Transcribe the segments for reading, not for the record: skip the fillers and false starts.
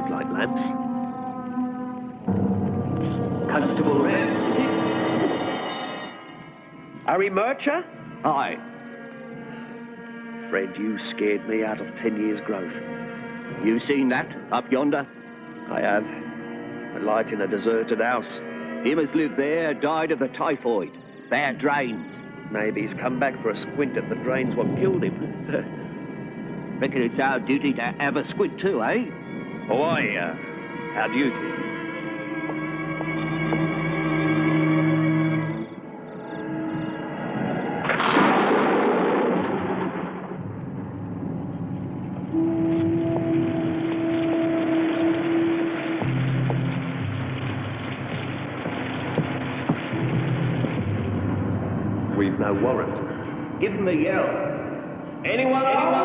look like lamps. Constable Rex, is it? Harry Murcher? Aye. Fred, you scared me out of 10 years' growth. You seen that, up yonder? I have. A light in a deserted house. Him as lived there died of the typhoid. Bad drains. Maybe he's come back for a squint at the drains what killed him. Reckon it's our duty to have a squint too, eh? Oh, aye, our duty. We've no warrant. Give him a yell. Anyone home?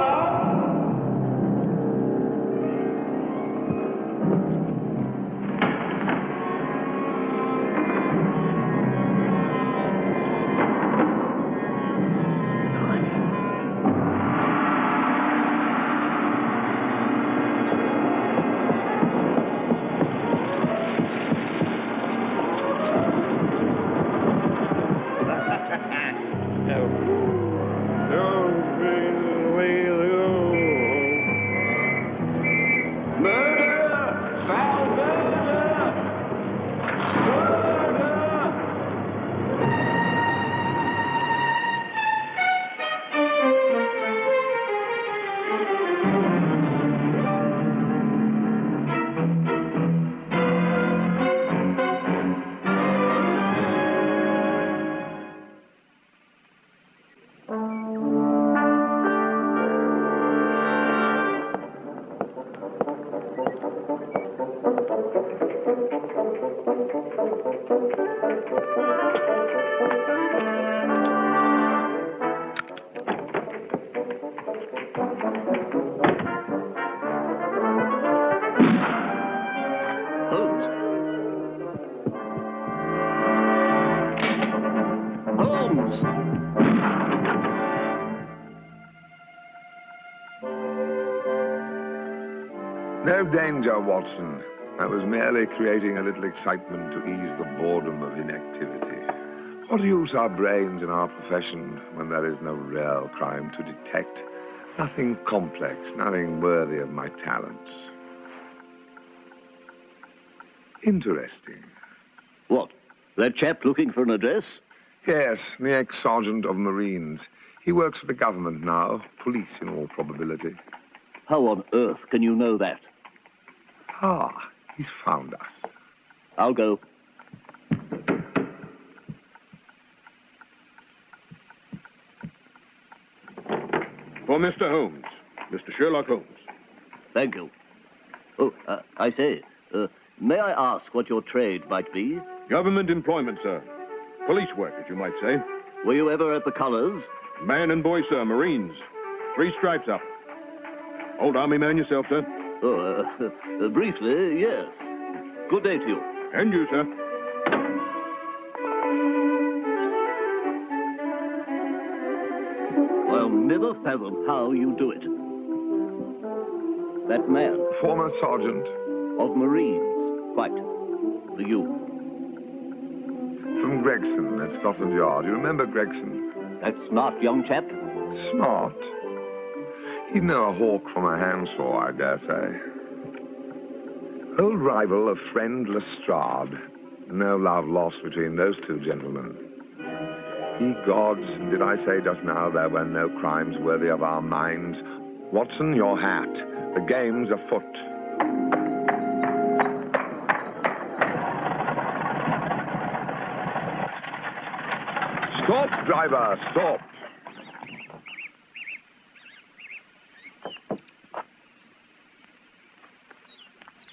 No danger, Watson. I was merely creating a little excitement to ease the boredom of inactivity. What use are brains in our profession when there is no real crime to detect? Nothing complex, nothing worthy of my talents. Interesting. What? That chap looking for an address? Yes, the ex-sergeant of Marines. He works for the government now, police in all probability. How on earth can you know that? Ah, he's found us. I'll go. For Mr. Holmes. Mr. Sherlock Holmes. Thank you. Oh, I say, may I ask what your trade might be? Government employment, sir. Police work, as you might say. Were you ever at the colours? Man and boy, sir. Marines. 3 stripes up. Old army man yourself, sir? Oh, briefly, yes. Good day to you. And you, sir. I'll never fathom how you do it. That man. Former sergeant. Of Marines. Quite. The you. From Gregson at Scotland Yard. You remember Gregson? That smart young chap? Smart. He'd know a hawk from a handsaw, I dare say. Old rival of friend Lestrade. No love lost between those two gentlemen. Ye gods, did I say just now there were no crimes worthy of our minds? Watson, your hat. The game's afoot. Stop, driver, stop.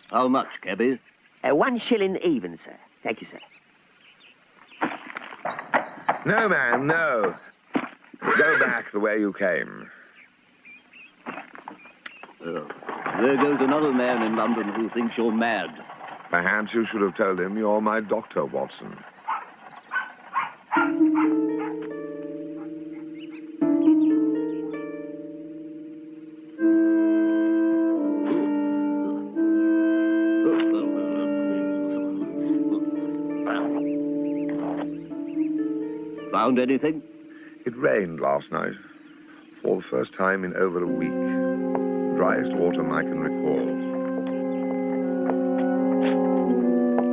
How much, cabby? 1 shilling even, sir. Thank you, sir. No, man, no. Go back the way you came. There goes another man in London who thinks you're mad. Perhaps you should have told him you're my doctor, Watson. Found anything? It rained last night, for the first time in over a week. Driest autumn I can recall.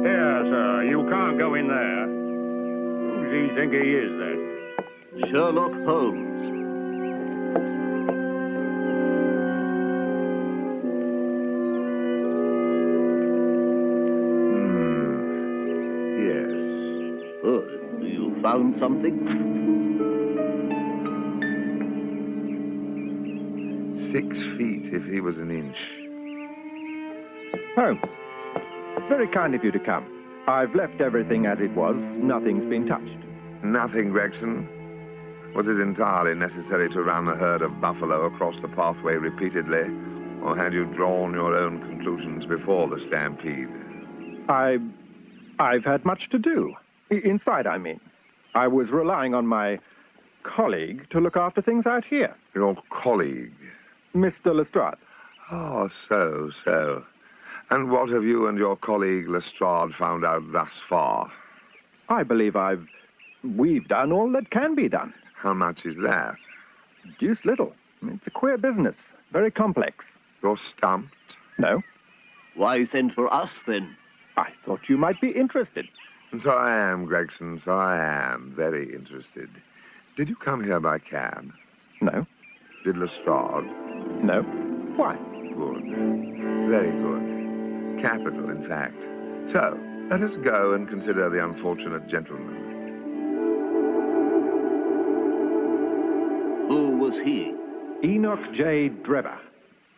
Here, sir, you can't go in there. Who does he think he is, then? Sherlock Holmes. Yes. Oh, you found something? 6 feet if he was an inch. Holmes, it's very kind of you to come. I've left everything as it was. Nothing's been touched. Nothing, Gregson. Was it entirely necessary to run a herd of buffalo across the pathway repeatedly, or had you drawn your own conclusions before the stampede? I've had much to do. Inside, I mean. I was relying on my colleague to look after things out here. Your colleague? Mr. Lestrade. Oh, so. And what have you and your colleague Lestrade found out thus far? I believe we've done all that can be done. How much is that? Deuce little. It's a queer business. Very complex. You're stumped? No. Why send for us, then? I thought you might be interested. So I am, Gregson, so I am. Very interested. Did you come here by cab? No. Did Lestrade? No. Why? Good. Very good. Capital, in fact. So, let us go and consider the unfortunate gentleman. Who was he? Enoch J. Drebber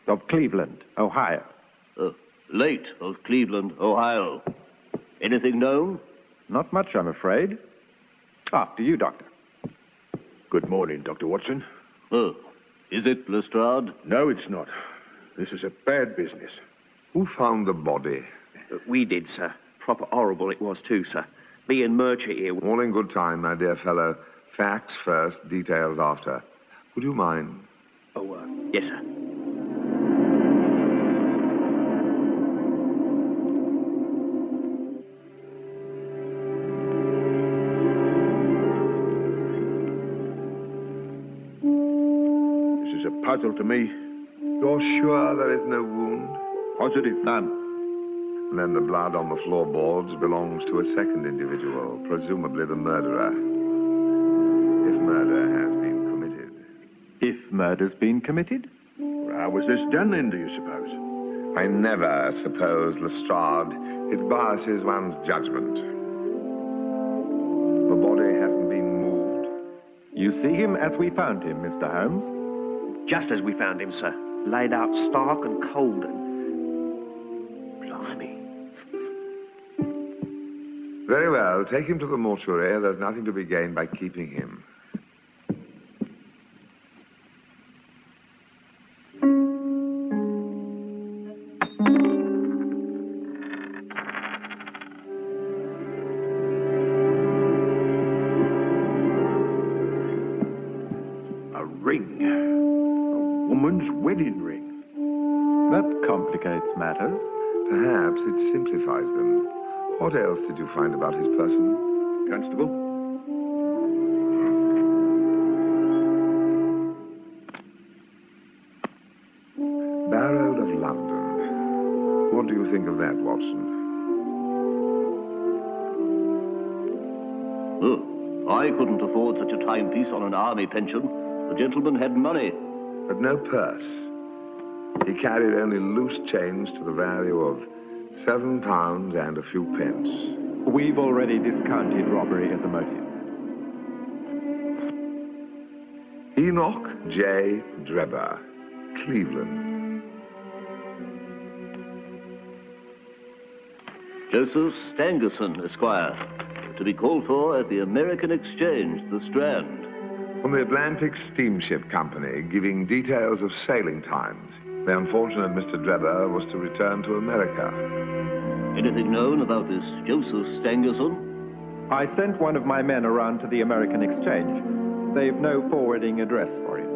of Cleveland, Ohio. Late of Cleveland, Ohio. Anything known? Not much, I'm afraid. After you, Doctor. Good morning, Dr. Watson. Oh, is it Lestrade? No, it's not. This is a bad business. Who found the body? We did, sir. Proper horrible it was, too, sir. Me and Murchie here. All in good time, my dear fellow. Facts first, details after. Would you mind? Oh, yes, sir. This is a puzzle to me. You're sure there is no wound? Positive. None. And then the blood on the floorboards belongs to a second individual, presumably the murderer. If murder has been committed. If murder's been committed? How was this done, then, do you suppose? I never suppose, Lestrade. It biases one's judgment. The body hasn't been moved. You see him as we found him, Mr. Holmes? Just as we found him, sir. Laid out stark and cold and... Blimey. Very well, take him to the mortuary. There's nothing to be gained by keeping him. A ring. A woman's wedding ring. That complicates matters. Perhaps it simplifies them. What else did you find about his person? Constable? Barrow of London. What do you think of that, Watson? Oh, I couldn't afford such a timepiece on an army pension. The gentleman had money. But no purse. He carried only loose change to the value of £7 and a few pence. We've already discounted robbery as a motive. Enoch J. Drebber, Cleveland. Joseph Stangerson, Esquire, to be called for at the American Exchange, the Strand. From the Atlantic Steamship Company, giving details of sailing times. The unfortunate Mr. Drebber was to return to America. Anything known about this Joseph Stangerson? I sent one of my men around to the American Exchange. They've no forwarding address for him.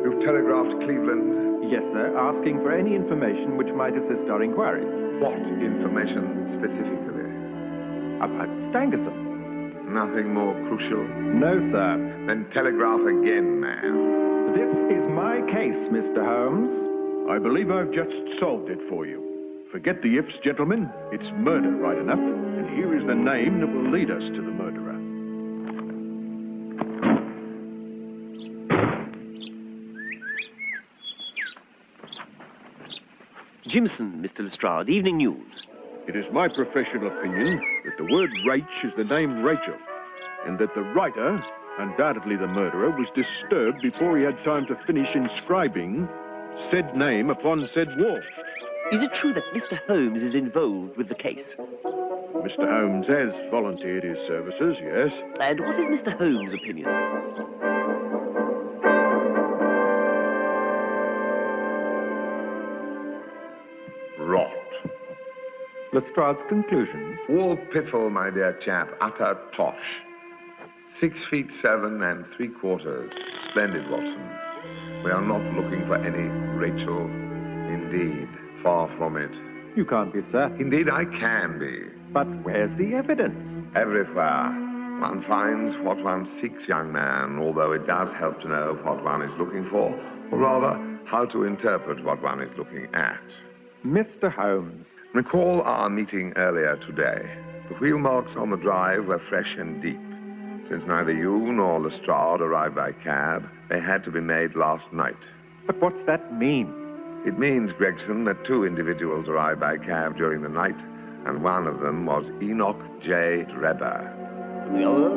You've telegraphed Cleveland? Yes, sir, asking for any information which might assist our inquiries. What information specifically? About Stangerson. Nothing more crucial? No, sir. Then telegraph again, man. This is my case, Mr. Holmes. I believe I've just solved it for you. Forget the ifs, gentlemen. It's murder, right enough. And here is the name that will lead us to the murderer. Jimson, Mr. Lestrade, Evening News. It is my professional opinion that the word Rach is the name Rachel, and that the writer, undoubtedly the murderer, was disturbed before he had time to finish inscribing said name upon said wall. Is it true that Mr. Holmes is involved with the case? Mr. Holmes has volunteered his services, yes. And what is Mr. Holmes' opinion? Rot. Lestrade's conclusions. All piffle, my dear chap. Utter tosh. 6 feet 7 3/4. Splendid, Watson. We are not looking for any Rachel. Indeed, far from it. You can't be, sir. Indeed, I can be. But where's the evidence? Everywhere. One finds what one seeks, young man, although it does help to know what one is looking for, or rather, how to interpret what one is looking at. Mr. Holmes. Recall our meeting earlier today. The wheel marks on the drive were fresh and deep. Since neither you nor Lestrade arrived by cab, they had to be made last night. But what's that mean? It means, Gregson, that 2 individuals arrived by cab during the night, and one of them was Enoch J. Drebber. And the other,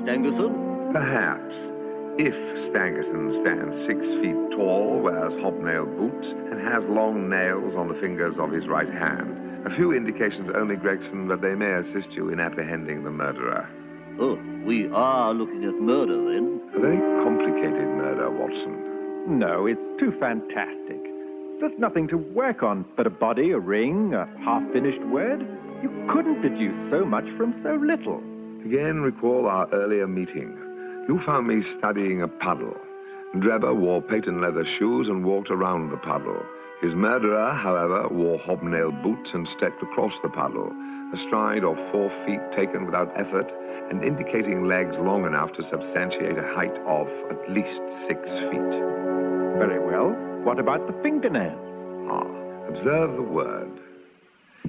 Stangerson? Perhaps. If Stangerson stands 6 feet tall, wears hobnail boots, and has long nails on the fingers of his right hand. A few indications only, Gregson, but they may assist you in apprehending the murderer. Oh, we are looking at murder, then. A very complicated murder, Watson. No, it's too fantastic. There's nothing to work on but a body, a ring, a half-finished word. You couldn't deduce so much from so little. Again, recall our earlier meeting. You found me studying a puddle. Drebber wore patent leather shoes and walked around the puddle. His murderer, however, wore hobnail boots and stepped across the puddle, a stride of 4 feet taken without effort and indicating legs long enough to substantiate a height of at least 6 feet. Very well. What about the fingernails? Observe the word.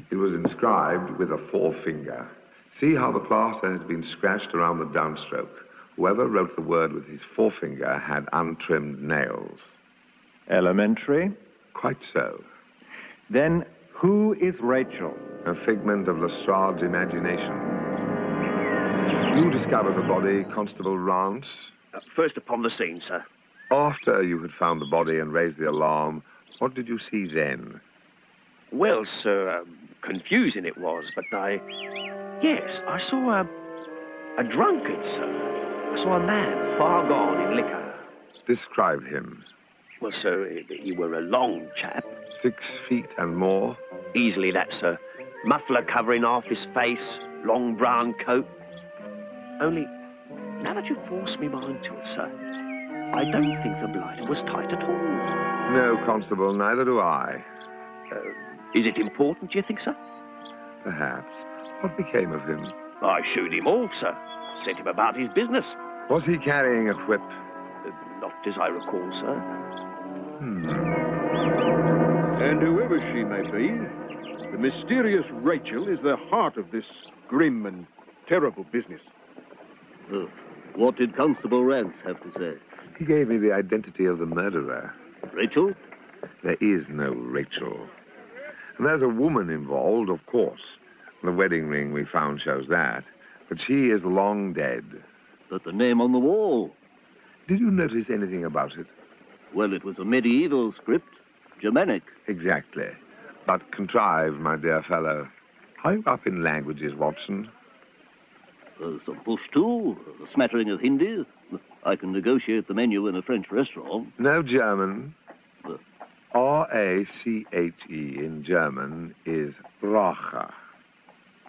It was inscribed with a forefinger. See how the plaster has been scratched around the downstroke. Whoever wrote the word with his forefinger had untrimmed nails. Elementary. Quite so. Then who is Rachel? A figment of Lestrade's imagination. You discovered the body, Constable Rance. First upon the scene, sir. After you had found the body and raised the alarm, what did you see then? Well, sir, confusing it was, but Yes, I saw a drunkard, sir. I saw a man far gone in liquor. Describe him. Well, sir, he were a long chap. 6 feet and more. Easily that, sir. Muffler covering half his face, long brown coat. Only, now that you force me mind to it, sir, I don't think the blind was tight at all. No, Constable, neither do I. Is it important, do you think, sir? Perhaps. What became of him? I shooed him off, sir. Sent him about his business. Was he carrying a whip? Not as I recall, sir. And whoever she may be, the mysterious Rachel is the heart of this grim and terrible business. What did Constable Rance have to say? He gave me the identity of the murderer. Rachel? There is no Rachel. And there's a woman involved, of course. The wedding ring we found shows that. But she is long dead. But the name on the wall? Did you notice anything about it? Well, it was a medieval script. Germanic. Exactly. But contrived, my dear fellow. Are you up in languages, Watson? Some Pushtu, a smattering of Hindi. I can negotiate the menu in a French restaurant. No German. Rache in German is Rache,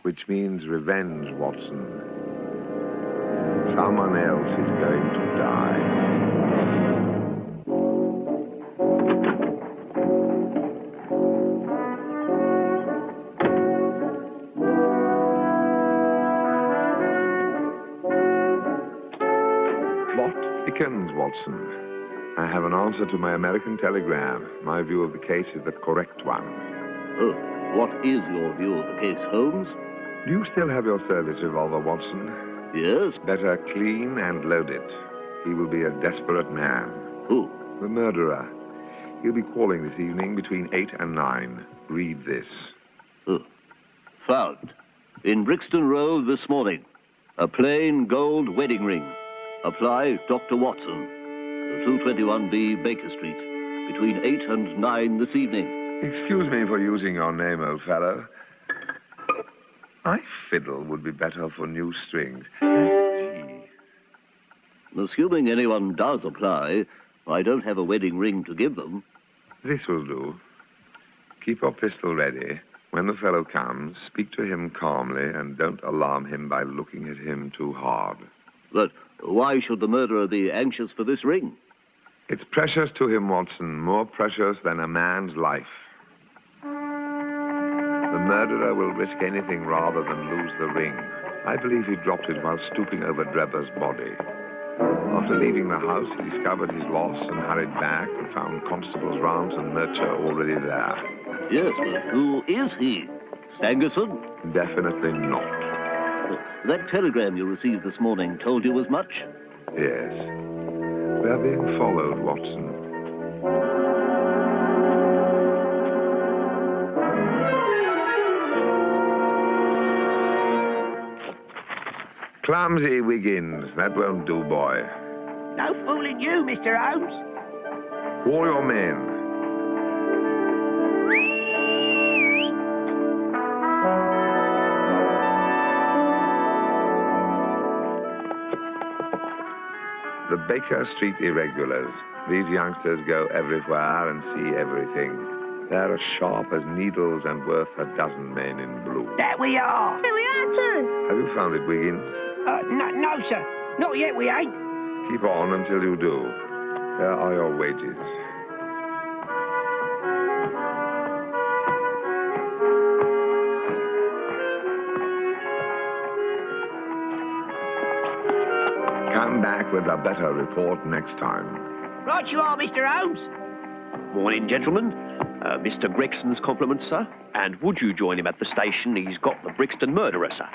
which means revenge, Watson. Someone else is going to die. seconds, Watson. I have an answer to my American telegram. My view of the case is the correct one. Oh, what is your view of the case, Holmes? Do you still have your service revolver, Watson? Yes. Better clean and load it. He will be a desperate man. Who? The murderer. He'll be calling this evening between 8 and 9. Read this. Oh. Found. In Brixton Road this morning. A plain gold wedding ring. Apply Dr. Watson. 221B Baker Street. Between 8 and 9 this evening. Excuse me for using your name, old fellow. My fiddle would be better for new strings. Gee. Assuming anyone does apply, I don't have a wedding ring to give them. This will do. Keep your pistol ready. When the fellow comes, speak to him calmly and don't alarm him by looking at him too hard. But why should the murderer be anxious for this ring? It's precious to him, Watson, more precious than a man's life. The murderer will risk anything rather than lose the ring. I believe he dropped it while stooping over Drebber's body. After leaving the house, he discovered his loss and hurried back and found Constables Rance and Nurture already there. Yes, but who is he? Stangerson? Definitely not. That telegram you received this morning told you as much? Yes. We're being followed, Watson. Clumsy Wiggins. That won't do, boy. No fooling you, Mr. Holmes. Call your men. The Baker Street Irregulars. These youngsters go everywhere and see everything. They're as sharp as needles and worth a dozen men in blue. There we are. Here we are, too. Have you found it, Wiggins? No, sir. Not yet, we ain't. Keep on until you do. Here are your wages. Come back with a better report next time. Right you are, Mr. Holmes. Morning, gentlemen. Mr. Gregson's compliments, sir. And would you join him at the station? He's got the Brixton murderer, sir.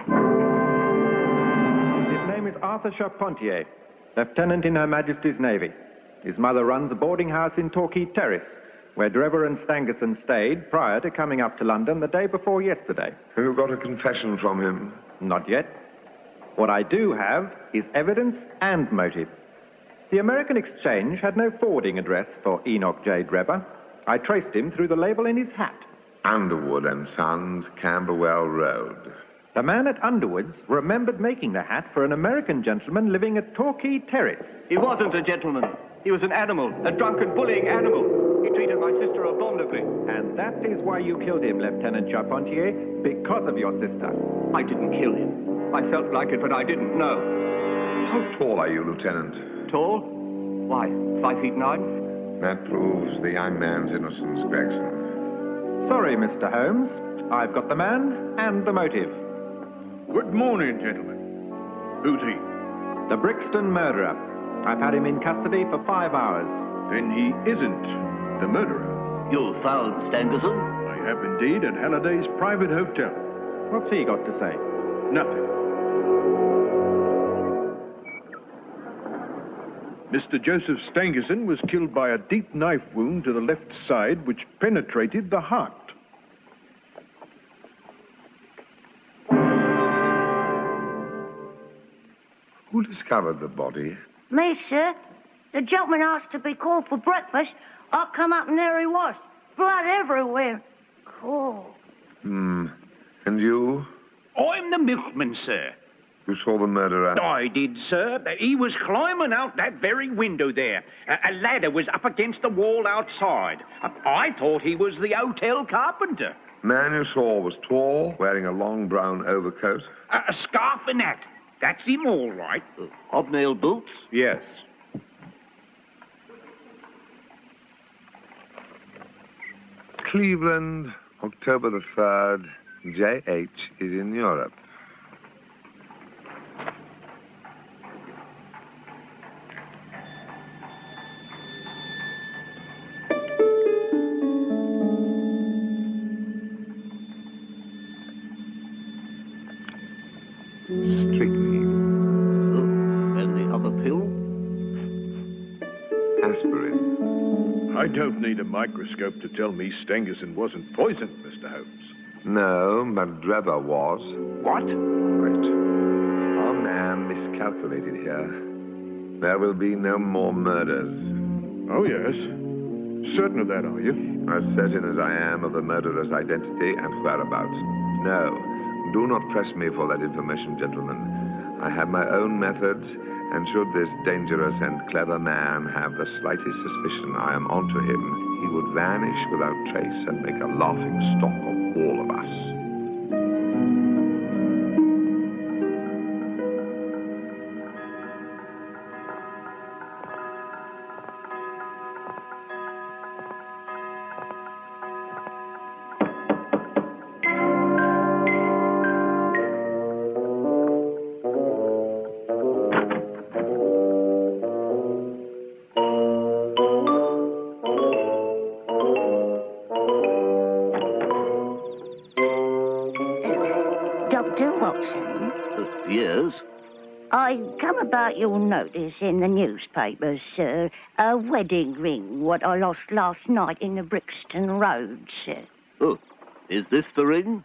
His name is Arthur Charpentier, Lieutenant in Her Majesty's Navy. His mother runs a boarding house in Torquay Terrace, where Drever and Stangerson stayed prior to coming up to London the day before yesterday. Have you got a confession from him? Not yet. What I do have is evidence and motive. The American Exchange had no forwarding address for Enoch J. Drever. I traced him through the label in his hat. Underwood and Sons, Camberwell Road. The man at Underwood's remembered making the hat for an American gentleman living at Torquay Terrace. He wasn't a gentleman. He was an animal, a drunken, bullying animal. He treated my sister abominably. And that is why you killed him, Lieutenant Charpentier, because of your sister. I didn't kill him. I felt like it, but I didn't know. How tall are you, Lieutenant? Tall? Why, 5'9"? That proves the young man's innocence, Gregson. Sorry, Mr. Holmes. I've got the man and the motive. Good morning, gentlemen. Who's he? The Brixton murderer. I've had him in custody for 5 hours. Then he isn't the murderer. You found Stangerson? I have indeed at Halliday's private hotel. What's he got to say? Nothing. Mr. Joseph Stangerson was killed by a deep knife wound to the left side which penetrated the heart. Who discovered the body? Me, sir. The gentleman asked to be called for breakfast. I come up and there he was. Blood everywhere. Cool. And you? I'm the milkman, sir. You saw the murderer? I did, sir. He was climbing out that very window there. A ladder was up against the wall outside. I thought he was the hotel carpenter. Man you saw was tall, wearing a long brown overcoat. A scarf and hat. That's him all right. Hobnail boots? Yes. Cleveland, October the 3rd. J.H. is in Europe. I don't need a microscope to tell me Stangerson wasn't poisoned, Mr. Holmes. No, but Drebber was. What? Wait. Our man miscalculated here. There will be no more murders. Oh, yes. Certain of that, are you? As certain as I am of the murderer's identity and whereabouts. No, do not press me for that information, gentlemen. I have my own methods, and should this dangerous and clever man have the slightest suspicion I am onto him, he would vanish without trace and make a laughing stock of all of us. Dr. Watson, Yes? I come about your notice in the newspapers, sir. A wedding ring, what I lost last night in the Brixton Road, sir. Oh, is this the ring?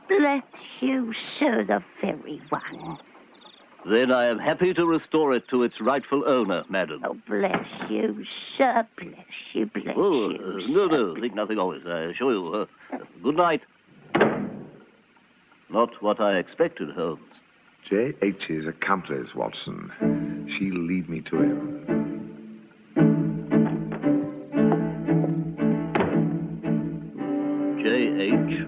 Bless you, sir, the very one. Then I am happy to restore it to its rightful owner, madam. Oh, bless you, sir, bless you, bless Oh, you, no, sir. think nothing of it, I assure you. Good night. Not what I expected, Holmes. J.H.'s accomplice, Watson. She'll lead me to him. J.H.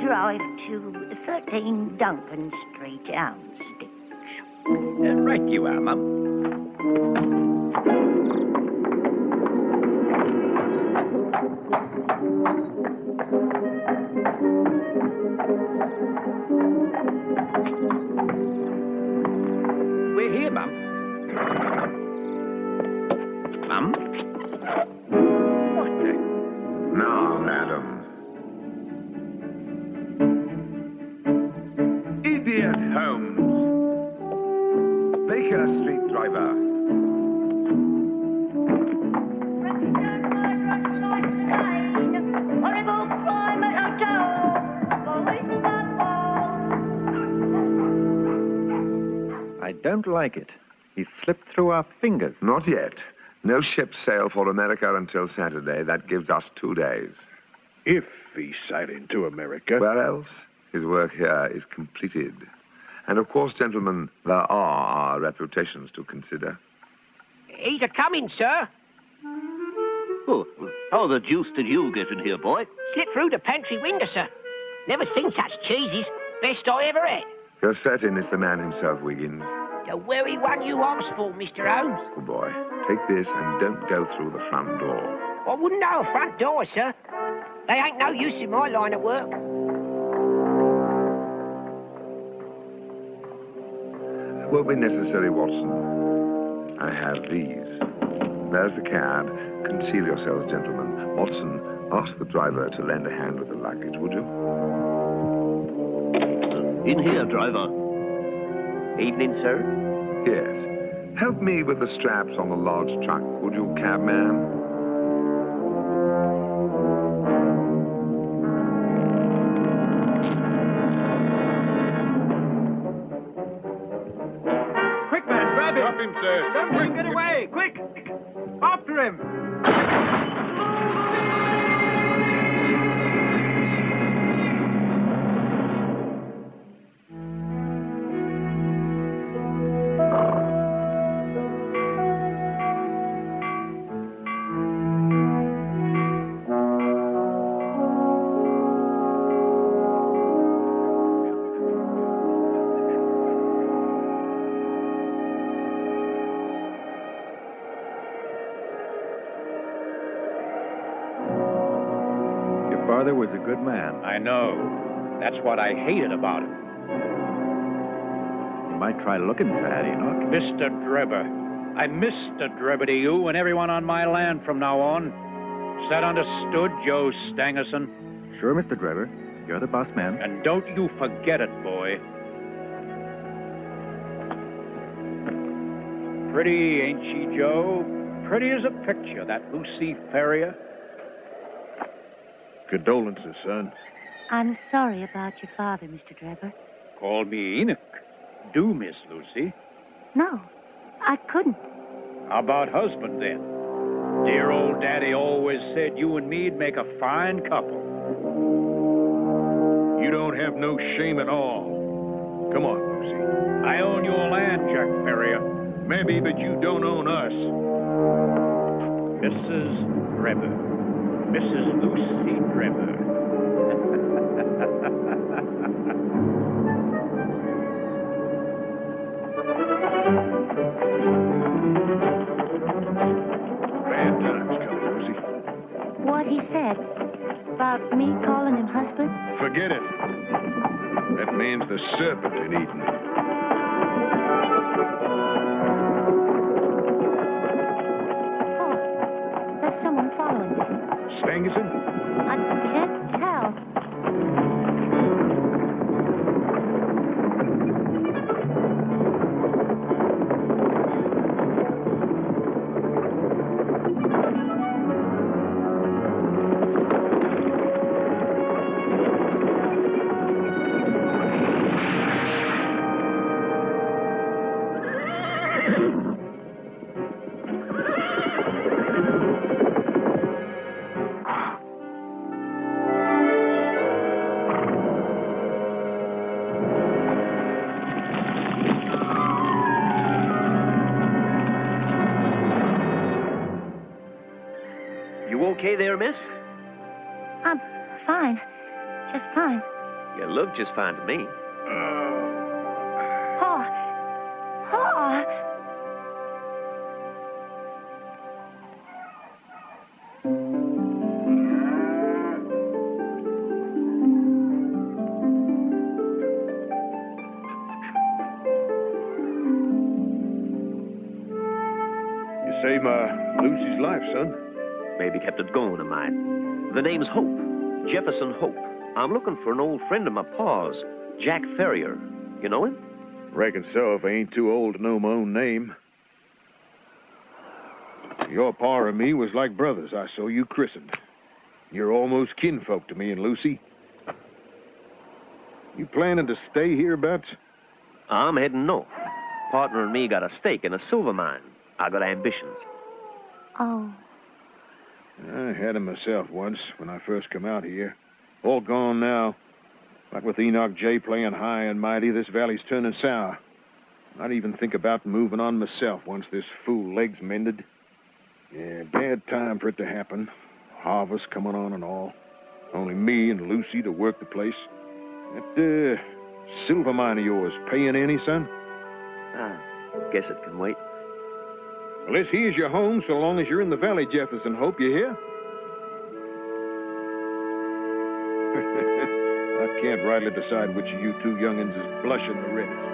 Drive to 13 Duncan Street, Elmstitch. Right you are, Mum. We're here, Mum. Mum? What the... Now, madam. Idiot Holmes. Baker Street driver. Horrible crime at hotel. I don't like it. He's slipped through our fingers. Not yet. No ships sail for America until Saturday. That gives us 2 days. If he's sailing to America. Where else? His work here is completed. And of course, gentlemen, there are our reputations to consider. He's a-coming, sir. Oh, how the deuce did you get in here, boy? Slipped through the pantry window, sir. Never seen such cheeses. Best I ever had. You're certain it's the man himself, Wiggins? The very one you asked for, Mr. Holmes. Good boy. Take this and don't go through the front door. I wouldn't know a front door, sir. They ain't no use in my line of work. It won't be necessary, Watson. I have these. There's the cab. Conceal yourselves, gentlemen. Watson, ask the driver to lend a hand with the luggage, would you? In here, driver. Evening, sir. Yes. Help me with the straps on the large truck, would you, cabman? Quick, man, grab him! Drop him, sir. Don't let him get away! Quick! After him! Father was a good man. I know. That's what I hated about him. He might try looking sad, Enoch. Mr. Drebber. I'm Mr. Drebber to you and everyone on my land from now on. Is that understood, Joe Stangerson? Sure, Mr. Drebber. You're the boss man. And don't you forget it, boy. Pretty, ain't she, Joe? Pretty as a picture, that Lucy Ferrier. Condolences, son. I'm sorry about your father, Mr. Drebber. Call me Enoch. Do, Miss Lucy. No, I couldn't. How about husband, then? Dear old Daddy always said you and me'd make a fine couple. You don't have no shame at all. Come on, Lucy. I own your land, Jack Ferrier. Maybe, but you don't own us. Mrs. Drebber. Mrs. Lucy Drebber. Bad times coming, Lucy. What he said about me calling him husband? Forget it. That man's the serpent in Eden. Oh, there's someone following us. Stangerson? I can't tell. You okay there, miss? I'm fine. Just fine. You look just fine to me. Oh. Oh. You saved Lucy's life, son. Maybe kept it going, of mine. The name's Hope. Jefferson Hope. I'm looking for an old friend of my pa's, Jack Ferrier. You know him? Reckon so, if I ain't too old to know my own name. Your pa and me was like brothers. I saw you christened. You're almost kinfolk to me and Lucy. You planning to stay hereabouts? I'm heading north. Partner and me got a stake in a silver mine. I got ambitions. Oh. I had 'em myself once when I first come out here. All gone now. Like with Enoch J. playing high and mighty, this valley's turning sour. I'd even think about moving on myself once this fool leg's mended. Yeah, bad time for it to happen. Harvest coming on and all. Only me and Lucy to work the place. That, silver mine of yours paying any, son? Guess it can wait. Well, this here's your home so long as you're in the valley, Jefferson Hope. You hear? I can't rightly decide which of you two young'uns is blushing the reddest.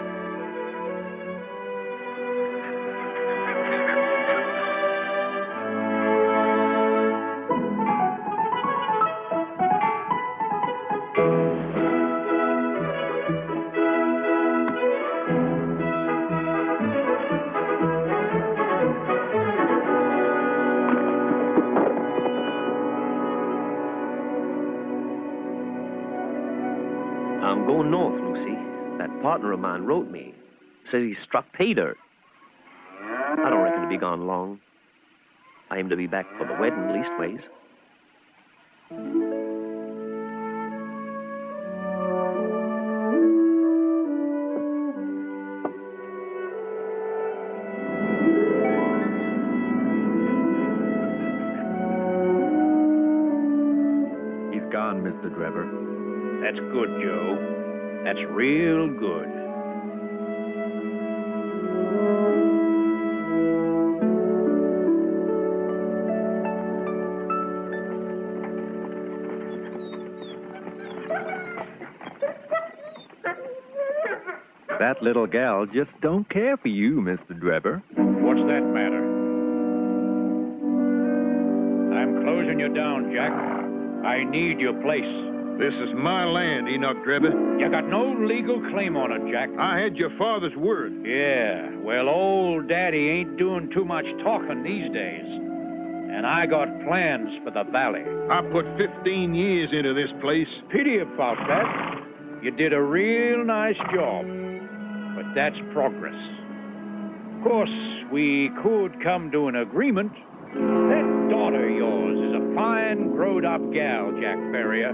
I'm going north, Lucy. That partner of mine wrote me. Says he struck pay dirt. I don't reckon to be gone long. I aim to be back for the wedding, leastways. He's gone, Mr. Drebber. That's good, Joe. That's real good. That little gal just don't care for you, Mr. Drebber. What's that matter? I'm closing you down, Jack. I need your place. This is my land, Enoch Drebber. You got no legal claim on it, Jack. I had your father's word. Yeah, well, old Daddy ain't doing too much talking these days. And I got plans for the valley. I put 15 years into this place. Pity about that. You did a real nice job. But that's progress. Of course, we could come to an agreement. That daughter of yours is a fine, growed-up gal, Jack Ferrier.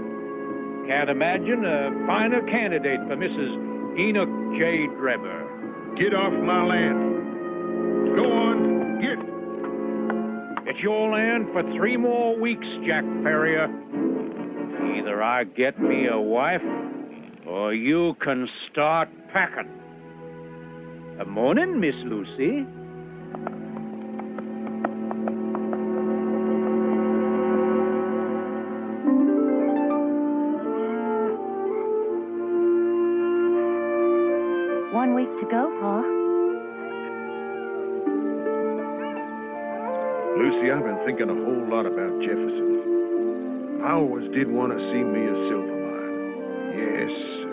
Can't imagine a finer candidate for Mrs. Enoch J. Drebber. Get off my land. Go on, get. It's your land for 3 more weeks, Jack Ferrier. Either I get me a wife, or you can start packing. Good morning, Miss Lucy. One week to go, Pa. Lucy, I've been thinking a whole lot about Jefferson. I always did want to see me a silver mine. Yes, sir.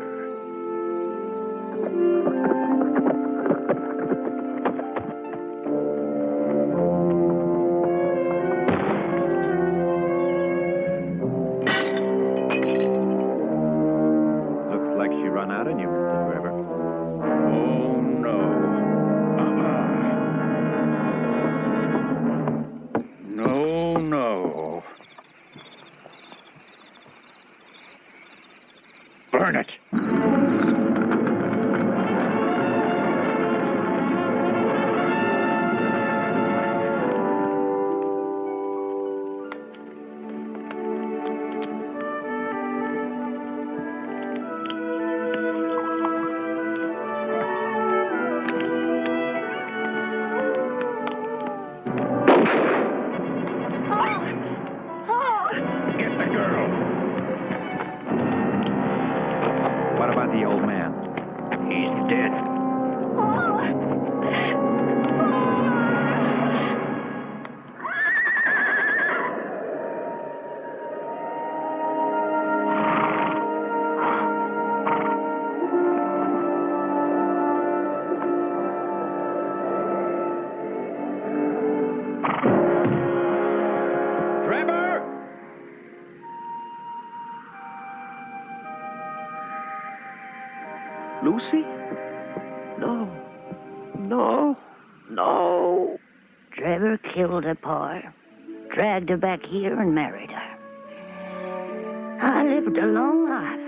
Looks like she run out on you, Mr. Drebber. Oh, no. No, no. Burn it. Get the girl. What about the old man? He's dead. Drebber! Lucy? No. No. No. Drebber killed her, Pa. Dragged her back here and married her. I lived a long life,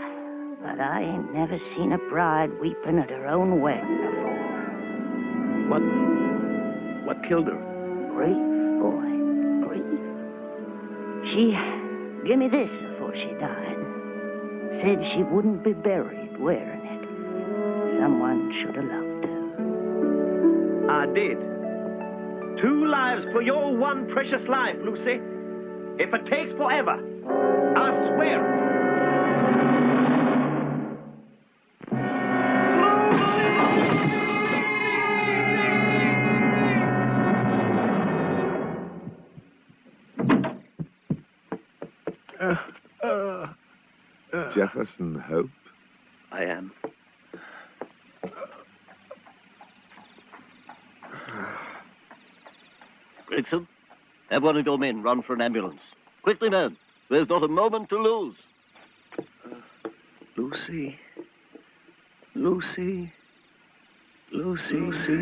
but I ain't never seen a bride weeping at her own wedding before. What killed her? Grief, boy, grief. She give me this before she died. Said she wouldn't be buried wearing it. Someone should have loved her. I did. 2 lives for your one precious life, Lucy. If it takes forever, I swear it. Jefferson Hope? I am. Gregson, have one of your men run for an ambulance. Quickly, man. There's not a moment to lose. Lucy. Lucy. Lucy. Lucy.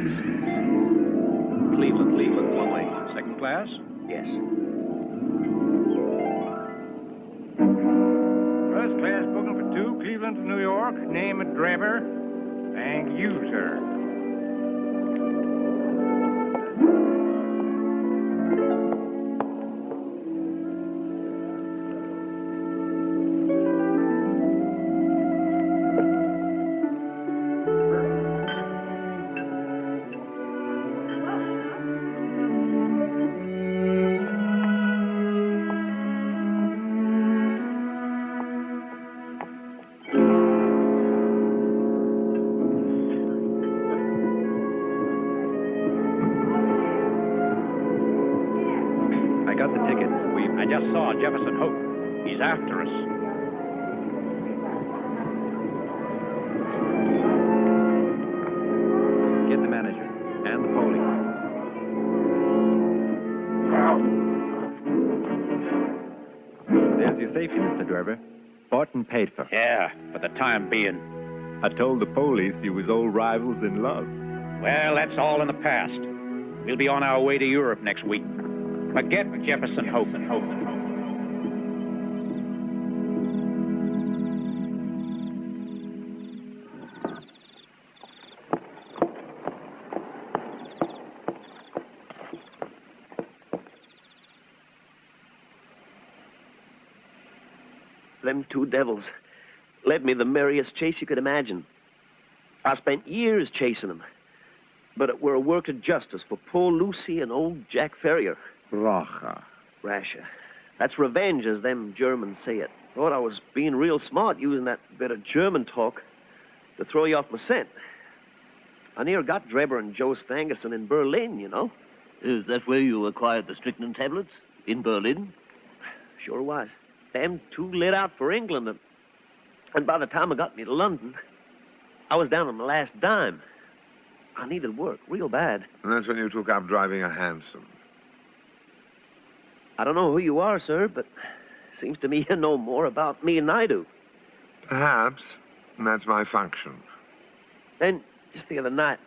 Cleveland, Chloe. 2nd class? Yes. 1st class booking for 2, Cleveland to New York. Name of Drebber. Thank you, sir. I got the tickets. I just saw Jefferson Hope. He's after us. your safety, Mr. Drebber. Bought and paid for. Yeah, for the time being. I told the police you was old rivals in love. Well, that's all in the past. We'll be on our way to Europe next week. Forget Jefferson Hope. Them two devils led me the merriest chase you could imagine. I spent years chasing them, but it were a work of justice for poor Lucy and old Jack Ferrier. Rache. Rasha. That's revenge, as them Germans say it. Thought I was being real smart using that bit of German talk to throw you off my scent. I near got Drebber and Joe Stangerson in Berlin, you know. Is that where you acquired the strychnine tablets? In Berlin? Sure was. Them two lit out for England, and by the time I got me to London, I was down on my last dime. I needed work real bad. And that's when you took up driving a hansom. I don't know who you are, sir, but seems to me you know more about me than I do. Perhaps. And that's my function. Then, just the other night,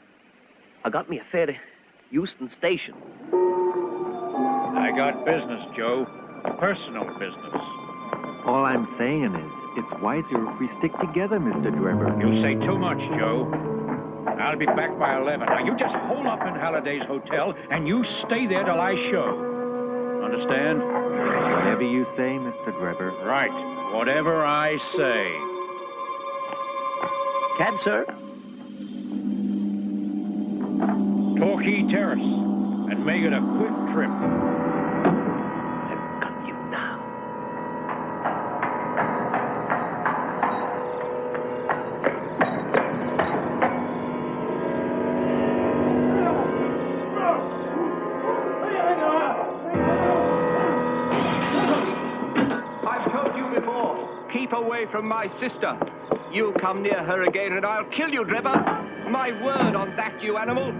I got me a fare to Euston Station. I got business, Joe. Personal business. All I'm saying is, it's wiser if we stick together, Mr. Drebber. You say too much, Joe. I'll be back by 11. Now, you just hole up in Halliday's hotel, and you stay there till I show. Understand? Whatever you say, Mr. Drebber. Right. Whatever I say. Cab, sir? Torquay Terrace. And make it a quick trip. I've got you now. I've told you before, keep away from my sister. You come near her again and I'll kill you, Drebber. My word on that, you animal.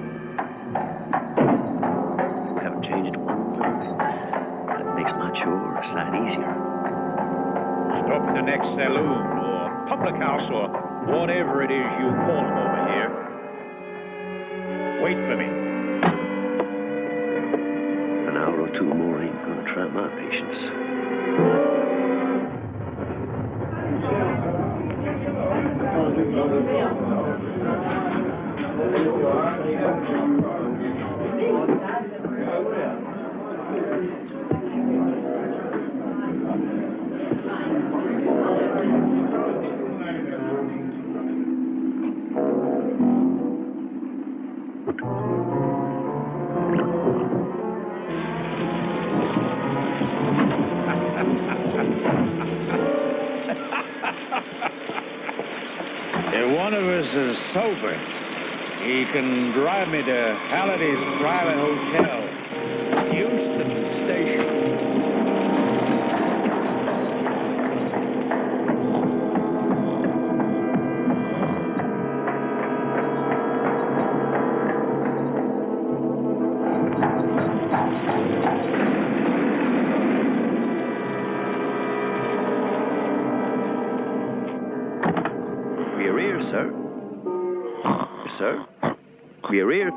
Haven't changed one thing. That makes my chore a sight easier. Stop at the next saloon or public house or whatever it is you call them over here. Wait for me. An hour or two more ain't gonna try my patience. If one of us is sober, he can drive me to Halliday's private hotel, Euston Station. We're here, sir. Sir, we're here.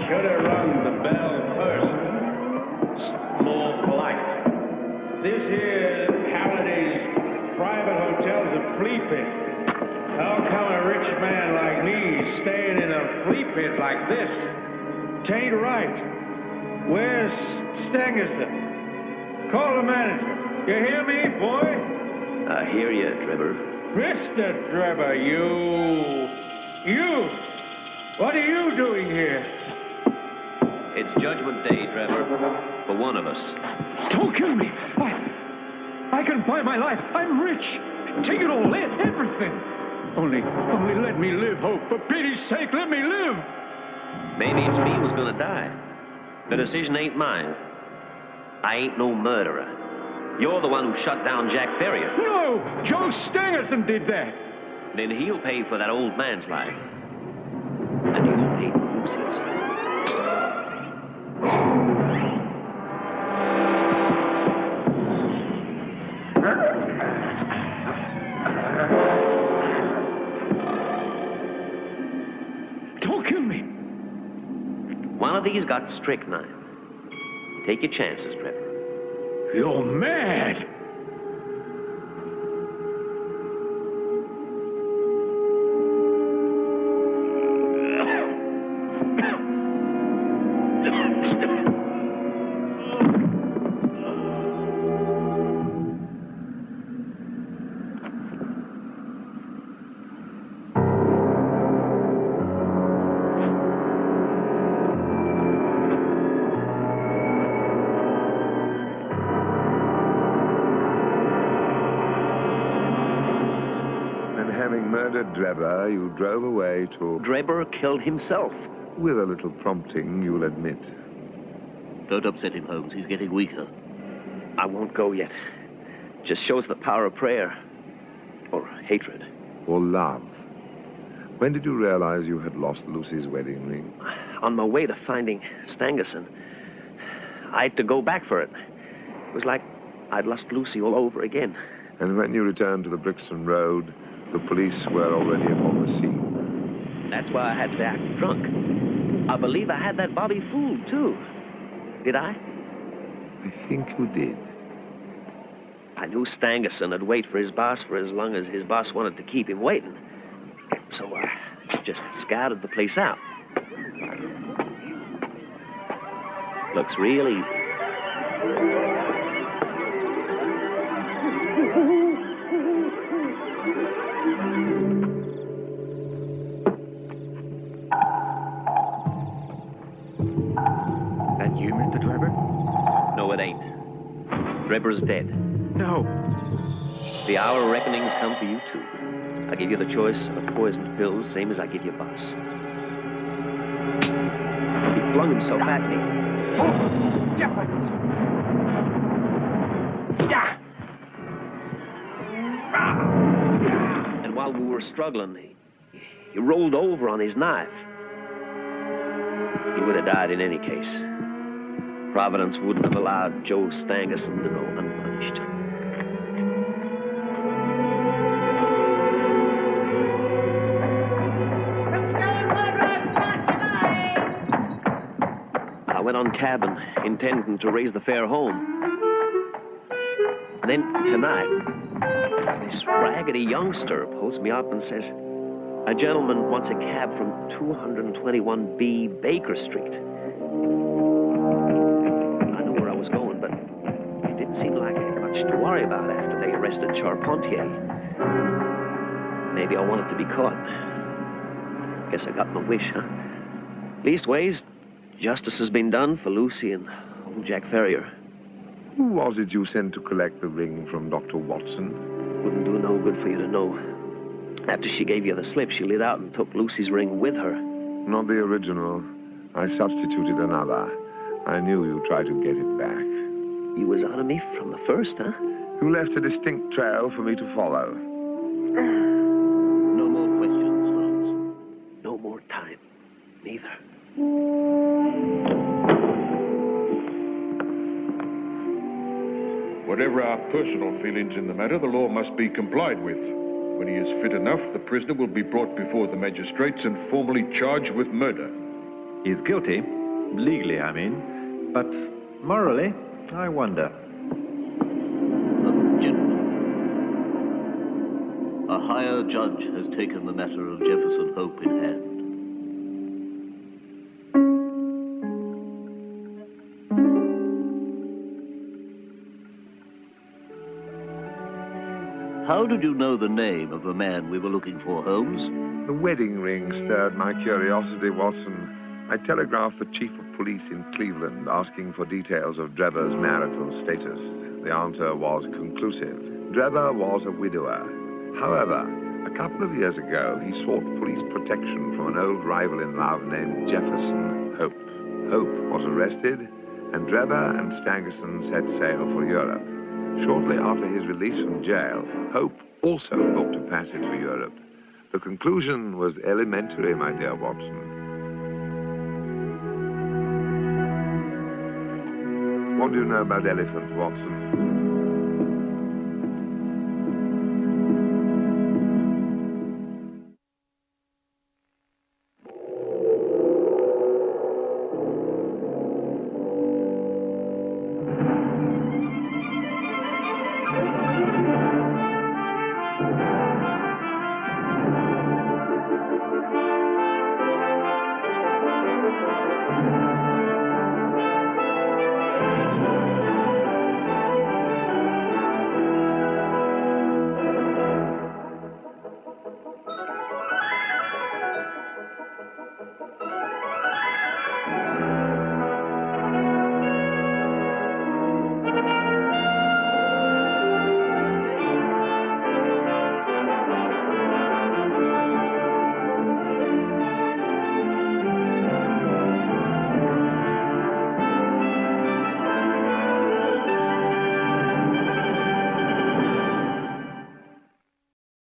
Should have rung the bell first. More polite. This here Halliday's private hotel's a flea pit. How come a rich man like me is staying in a flea pit like this? Tain't right. Where's Stangerson? Call the manager. You hear me, boy? I hear you, Drebber. Mr. Drebber, you... What are you doing here? It's Judgment Day, Trevor. For one of us. Don't kill me. I can buy my life. I'm rich. Take it all, everything. Only let me live, Hope. For pity's sake, let me live. Maybe it's me who's gonna die. The decision ain't mine. I ain't no murderer. You're the one who shut down Jack Ferrier. No! Joe Stangerson did that. Then he'll pay for that old man's life. And you'll pay for Lucy's. Don't kill me. One of these got strychnine. Take your chances, Trevor. You're mad. Having murdered Drebber, you drove away to... Drebber killed himself. With a little prompting, you'll admit. Don't upset him, Holmes. He's getting weaker. I won't go yet. Just shows the power of prayer. Or hatred. Or love. When did you realize you had lost Lucy's wedding ring? On my way to finding Stangerson. I had to go back for it. It was like I'd lost Lucy all over again. And when you returned to the Brixton Road, the police were already upon the scene. That's why I had to act drunk. I believe I had that Bobby fooled, too. Did I? I think you did. I knew Stangerson would wait for his boss for as long as his boss wanted to keep him waiting. So I just scouted the place out. Looks real easy. You, Mr. Drebber? No, it ain't. Drebber's dead. No. The hour of reckoning's come for you, too. I give you the choice of poisoned pills, same as I give your boss. He flung himself at me. And while we were struggling, he rolled over on his knife. He would have died in any case. Providence wouldn't have allowed Joe Stangerson to go unpunished. I went on cabin, intending to raise the fare home. And then, tonight, this raggedy youngster pulls me up and says, a gentleman wants a cab from 221B Baker Street. I knew where I was going, but it didn't seem like I had much to worry about after they arrested Charpentier. Maybe I wanted to be caught. Guess I got my wish, huh? Leastways, justice has been done for Lucy and old Jack Ferrier. Who was it you sent to collect the ring from Dr. Watson? Wouldn't do no good for you to know. After she gave you the slip, she lit out and took Lucy's ring with her. Not the original. I substituted another. I knew you'd try to get it back. You was on to me from the first, huh? You left a distinct trail for me to follow. No more questions, Holmes. No more time. Neither. Whatever our personal feelings in the matter, the law must be complied with. When he is fit enough, the prisoner will be brought before the magistrates and formally charged with murder. He's guilty, legally, I mean, but morally, I wonder. Gentlemen, a higher judge has taken the matter of Jefferson Hope in hand. How did you know the name of the man we were looking for, Holmes? The wedding ring stirred my curiosity, Watson. I telegraphed the chief of police in Cleveland asking for details of Drebber's marital status. The answer was conclusive. Drebber was a widower. However, a couple of years ago, he sought police protection from an old rival in love named Jefferson Hope. Hope was arrested, and Drebber and Stangerson set sail for Europe. Shortly after his release from jail, Hope also booked a passage for Europe. The conclusion was elementary, my dear Watson. What do you know about elephants, Watson?